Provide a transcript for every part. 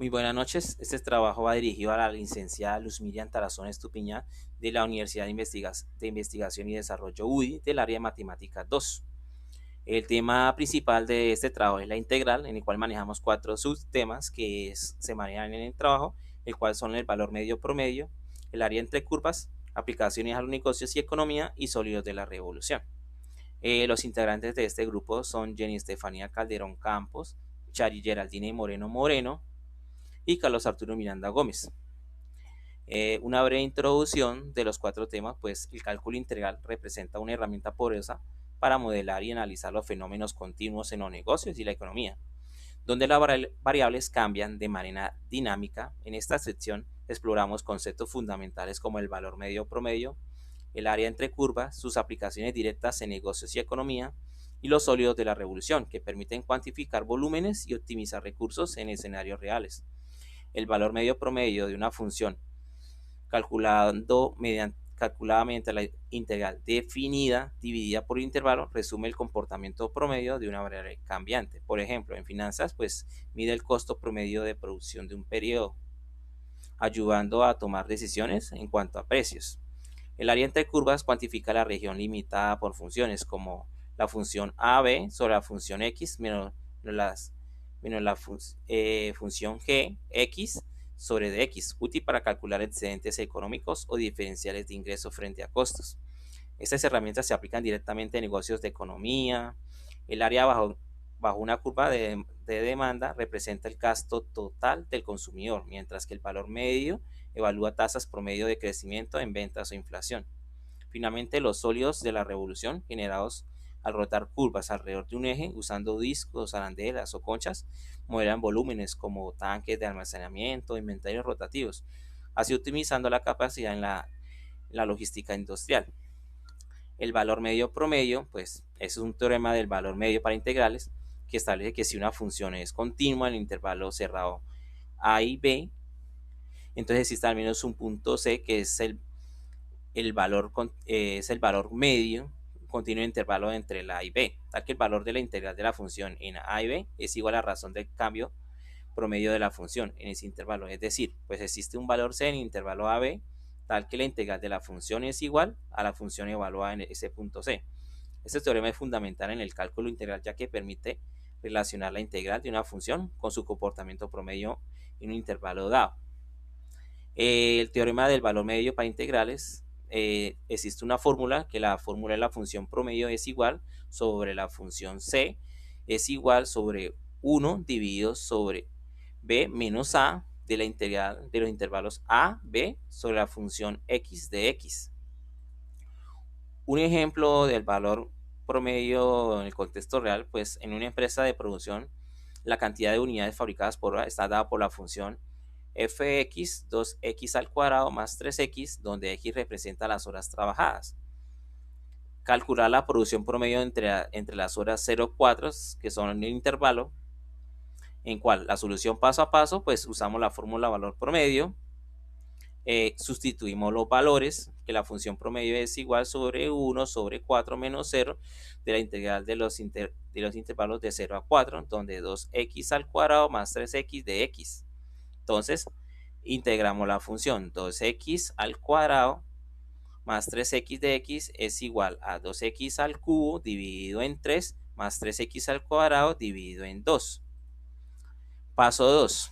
Muy buenas noches. Este trabajo va dirigido a la licenciada Luz Miriam Tarazón Estupiñán de la Universidad de Investigación y Desarrollo UDI del área de Matemáticas 2. El tema principal de este trabajo es la integral, en el cual manejamos cuatro subtemas se manejan en el trabajo, el cual son el valor medio promedio, el área entre curvas, aplicaciones a los negocios y economía y sólidos de la revolución. Los integrantes de este grupo son Jenny Estefanía Calderón Campos, Chari Geraldine Moreno Moreno, y Carlos Arturo Miranda Gómez. Una breve introducción de los cuatro temas, pues el cálculo integral representa una herramienta poderosa para modelar y analizar los fenómenos continuos en los negocios y la economía, donde las variables cambian de manera dinámica. En esta sección exploramos conceptos fundamentales como el valor medio promedio, el área entre curvas, sus aplicaciones directas en negocios y economía, y los sólidos de la revolución, que permiten cuantificar volúmenes y optimizar recursos en escenarios reales. El valor medio promedio de una función calculada mediante la integral definida dividida por el intervalo resume el comportamiento promedio de una variable cambiante. Por ejemplo, en finanzas, pues mide el costo promedio de producción de un periodo, ayudando a tomar decisiones en cuanto a precios. El área entre curvas cuantifica la región limitada por funciones como la función AB sobre la función X menos la función G, X sobre dx, útil para calcular excedentes económicos o diferenciales de ingresos frente a costos. Estas herramientas se aplican directamente en negocios de economía. El área bajo una curva de demanda representa el gasto total del consumidor, mientras que el valor medio evalúa tasas promedio de crecimiento en ventas o inflación. Finalmente, los sólidos de la revolución, generados al rotar curvas alrededor de un eje usando discos, arandelas o conchas, modelan volúmenes como tanques de almacenamiento, inventarios rotativos, así optimizando la capacidad en la logística industrial. El valor medio promedio, pues es un teorema del valor medio para integrales que establece que si una función es continua en el intervalo cerrado a y b, entonces existe al menos un punto c que es el valor medio continuo intervalo entre la a y b, tal que el valor de la integral de la función en a y b es igual a la razón del cambio promedio de la función en ese intervalo. Es decir, pues existe un valor c en el intervalo a b, tal que la integral de la función es igual a la función evaluada en ese punto c. Este teorema es fundamental en el cálculo integral, ya que permite relacionar la integral de una función con su comportamiento promedio en un intervalo dado. El teorema del valor medio para integrales, existe una fórmula, que la fórmula de la función promedio es igual sobre la función c, es igual sobre 1 dividido sobre b menos a de la integral de los intervalos a, b sobre la función x de x. Un ejemplo del valor promedio en el contexto real, pues en una empresa de producción, la cantidad de unidades fabricadas por hora está dada por la función fx 2x al cuadrado más 3x, donde x representa las horas trabajadas. Calcular la producción promedio entre las horas 0 y 4, que son el intervalo, en cual la solución paso a paso, pues usamos la fórmula valor promedio, sustituimos los valores, que la función promedio es igual sobre 1 sobre 4 menos 0 de la integral de los intervalos de 0 a 4, donde 2x al cuadrado más 3x de x. Entonces, integramos la función 2x al cuadrado más 3x de x es igual a 2x al cubo dividido en 3 más 3x al cuadrado dividido en 2. Paso 2.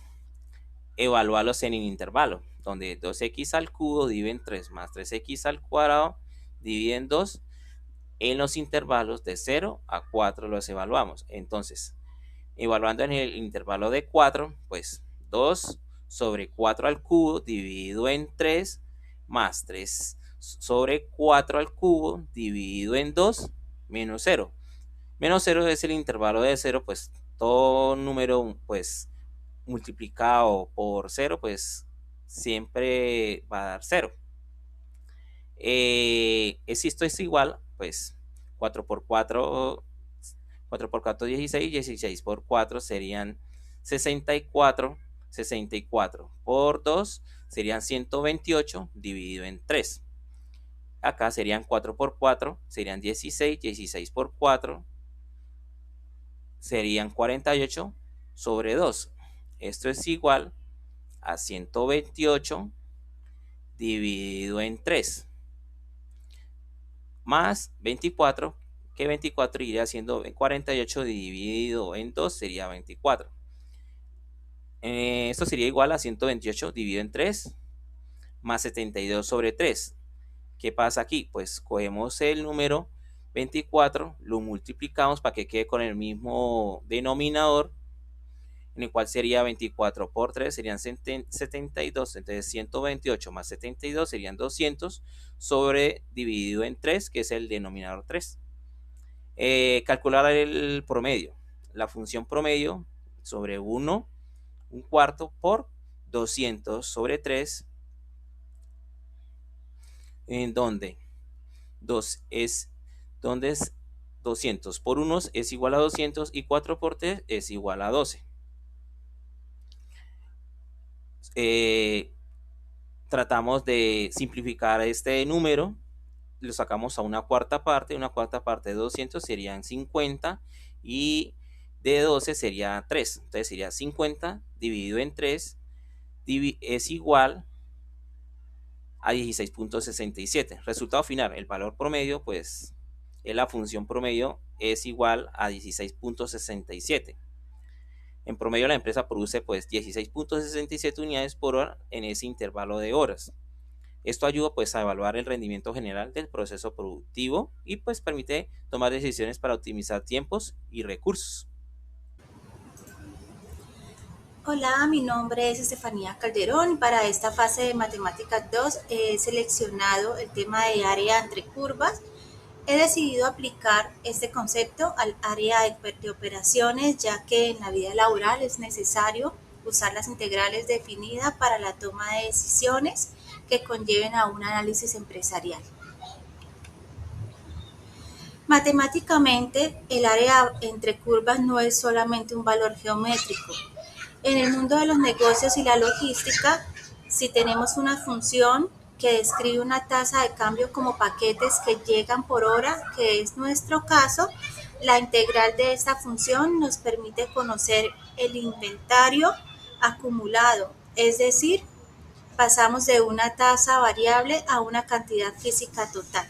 Evaluarlos en el intervalo, donde 2x al cubo divide en 3 más 3x al cuadrado divide en 2. En los intervalos de 0 a 4 los evaluamos. Entonces, evaluando en el intervalo de 4, pues 2 sobre 4 al cubo dividido en 3 más 3 sobre 4 al cubo dividido en 2 menos 0. Menos 0 es el intervalo de 0, pues todo número pues multiplicado por 0 pues siempre va a dar 0. Esto es igual, pues 4 por 4, 4 por 4, 16, 16 por 4 serían 64, 64 por 2 serían 128 dividido en 3. Acá serían 4 por 4, serían 16, 16 por 4 serían 48 sobre 2. Esto es igual a 128 dividido en 3 más 24, que 24 iría siendo 48 dividido en 2 sería 24. Esto sería igual a 128 dividido en 3 más 72 sobre 3. ¿Qué pasa aquí? Pues cogemos el número 24, lo multiplicamos para que quede con el mismo denominador, en el cual sería 24 por 3 serían 72, entonces 128 más 72 serían 200 sobre dividido en 3, que es el denominador 3. Calcular el promedio. La función promedio sobre 1, un cuarto por 200 sobre 3, en donde 2 es, donde es 200 por 1 es igual a 200 y 4 por 3 es igual a 12. Tratamos de simplificar este número, lo sacamos a una cuarta parte de 200 serían 50 y de 12 sería 3, entonces sería 50 dividido en 3 es igual a 16.67. Resultado final, el valor promedio pues es la función promedio es igual a 16.67. En promedio la empresa produce pues 16.67 unidades por hora en ese intervalo de horas. Esto ayuda pues a evaluar el rendimiento general del proceso productivo y pues permite tomar decisiones para optimizar tiempos y recursos. Hola, mi nombre es Estefanía Calderón. Para esta fase de Matemáticas 2 he seleccionado el tema de área entre curvas. He decidido aplicar este concepto al área de operaciones, ya que en la vida laboral es necesario usar las integrales definidas para la toma de decisiones que conlleven a un análisis empresarial. Matemáticamente, el área entre curvas no es solamente un valor geométrico. En el mundo de los negocios y la logística, si tenemos una función que describe una tasa de cambio como paquetes que llegan por hora, que es nuestro caso, la integral de esta función nos permite conocer el inventario acumulado, es decir, pasamos de una tasa variable a una cantidad física total.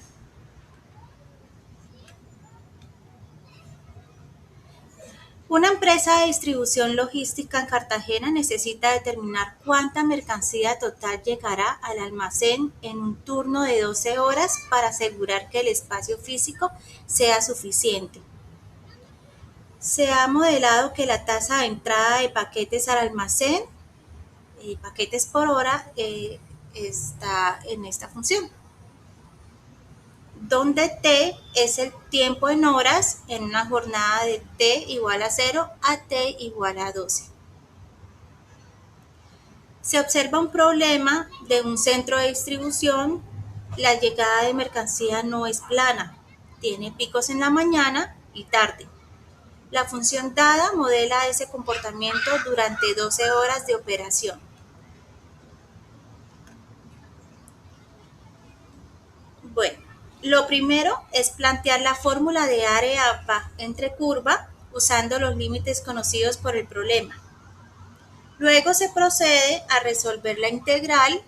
Una empresa de distribución logística en Cartagena necesita determinar cuánta mercancía total llegará al almacén en un turno de 12 horas para asegurar que el espacio físico sea suficiente. Se ha modelado que la tasa de entrada de paquetes al almacén, paquetes por hora, está en esta función, donde T es el tiempo en horas en una jornada de T igual a 0 a T igual a 12. Se observa un problema de un centro de distribución. La llegada de mercancía no es plana, tiene picos en la mañana y tarde. La función dada modela ese comportamiento durante 12 horas de operación. Bueno, lo primero es plantear la fórmula de área entre curva usando los límites conocidos por el problema. Luego se procede a resolver la integral.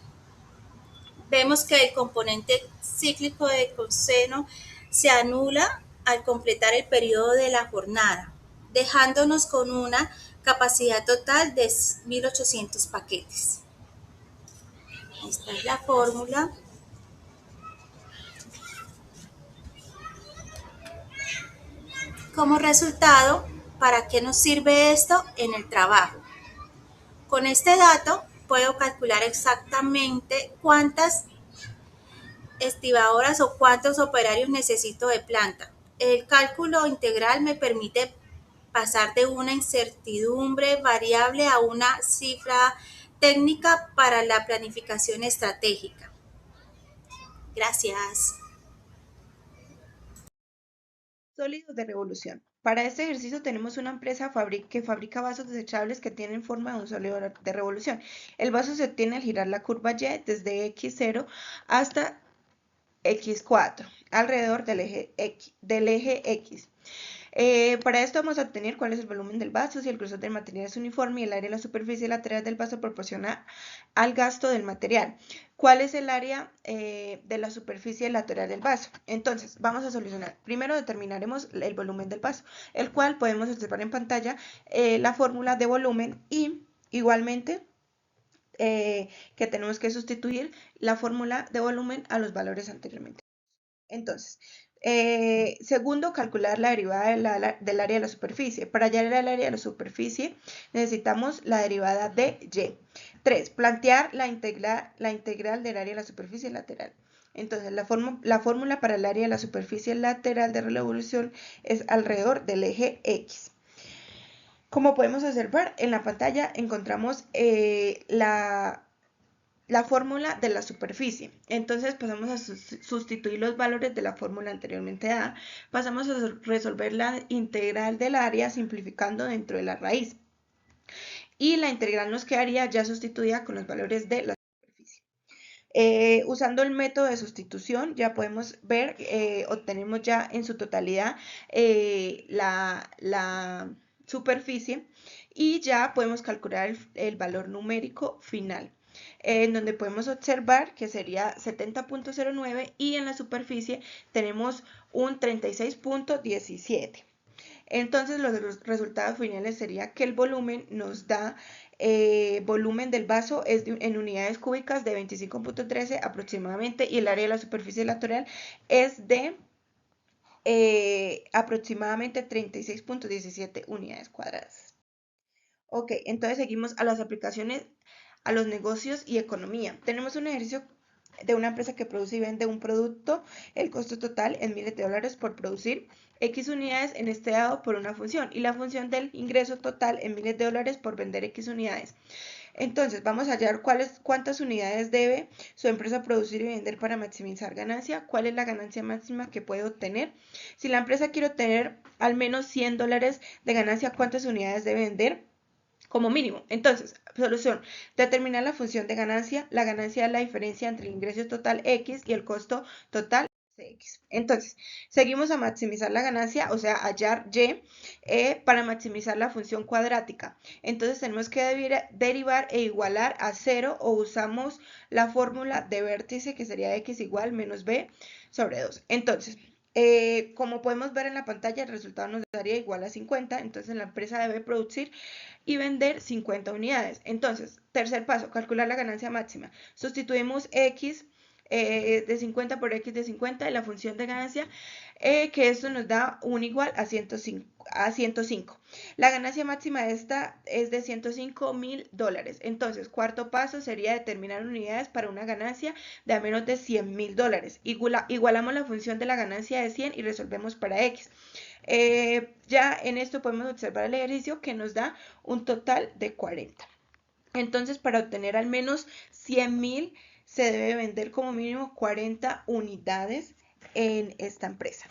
Vemos que el componente cíclico de coseno se anula al completar el periodo de la jornada, dejándonos con una capacidad total de 1800 paquetes. Esta es la fórmula. Como resultado, ¿para qué nos sirve esto en el trabajo? Con este dato puedo calcular exactamente cuántas estibadoras o cuántos operarios necesito de planta. El cálculo integral me permite pasar de una incertidumbre variable a una cifra técnica para la planificación estratégica. Gracias. Sólidos de revolución. Para este ejercicio tenemos una empresa que fabrica vasos desechables que tienen forma de un sólido de revolución. El vaso se obtiene al girar la curva Y desde X0 hasta X4, alrededor del eje X. Para esto vamos a obtener cuál es el volumen del vaso, si el grosor del material es uniforme y el área de la superficie lateral del vaso proporciona al gasto del material. ¿Cuál es el área de la superficie lateral del vaso? Entonces, vamos a solucionar. Primero determinaremos el volumen del vaso, el cual podemos observar en pantalla la fórmula de volumen y igualmente que tenemos que sustituir la fórmula de volumen a los valores anteriormente. Entonces, segundo, calcular la derivada del área de la superficie. Para hallar el área de la superficie necesitamos la derivada de y. 3. Plantear la integral del área de la superficie lateral. Entonces, la fórmula para el área de la superficie lateral de revolución es alrededor del eje X. Como podemos observar en la pantalla, encontramos la fórmula de la superficie. Entonces pasamos a sustituir los valores de la fórmula anteriormente dada. Pasamos a resolver la integral del área simplificando dentro de la raíz. Y la integral nos quedaría ya sustituida con los valores de la superficie. Usando el método de sustitución ya podemos ver, obtenemos ya en su totalidad la superficie y ya podemos calcular el valor numérico final, en donde podemos observar que sería 70.09 y en la superficie tenemos un 36.17. Entonces los resultados finales sería que el volumen nos da, volumen del vaso es en unidades cúbicas de 25.13 aproximadamente y el área de la superficie lateral es de aproximadamente 36.17 unidades cuadradas. Ok, entonces seguimos a las aplicaciones a los negocios y economía. Tenemos un ejercicio de una empresa que produce y vende un producto, el costo total en miles de dólares por producir X unidades en este dado por una función y la función del ingreso total en miles de dólares por vender X unidades. Entonces vamos a hallar cuántas unidades debe su empresa producir y vender para maximizar ganancia, cuál es la ganancia máxima que puede obtener. Si la empresa quiere obtener al menos 100 dólares de ganancia, ¿cuántas unidades debe vender? Como mínimo. Entonces, solución, determinar la función de ganancia. La ganancia es la diferencia entre el ingreso total X y el costo total X. Entonces, seguimos a maximizar la ganancia, o sea, hallar Y para maximizar la función cuadrática. Entonces, tenemos que derivar e igualar a 0 o usamos la fórmula de vértice que sería X igual menos B sobre 2. Entonces, como podemos ver en la pantalla, el resultado nos daría igual a 50, entonces la empresa debe producir y vender 50 unidades. Entonces, tercer paso, calcular la ganancia máxima. Sustituimos X de 50 por X de 50 y la función de ganancia, que esto nos da un igual a 105. La ganancia máxima de esta es de 105.000 dólares. Entonces, cuarto paso sería determinar unidades para una ganancia de a menos de 100.000 dólares. Igualamos la función de la ganancia de 100 y resolvemos para X. Ya en esto podemos observar el ejercicio que nos da un total de 40. Entonces, para obtener al menos 100.000 se debe vender como mínimo 40 unidades en esta empresa.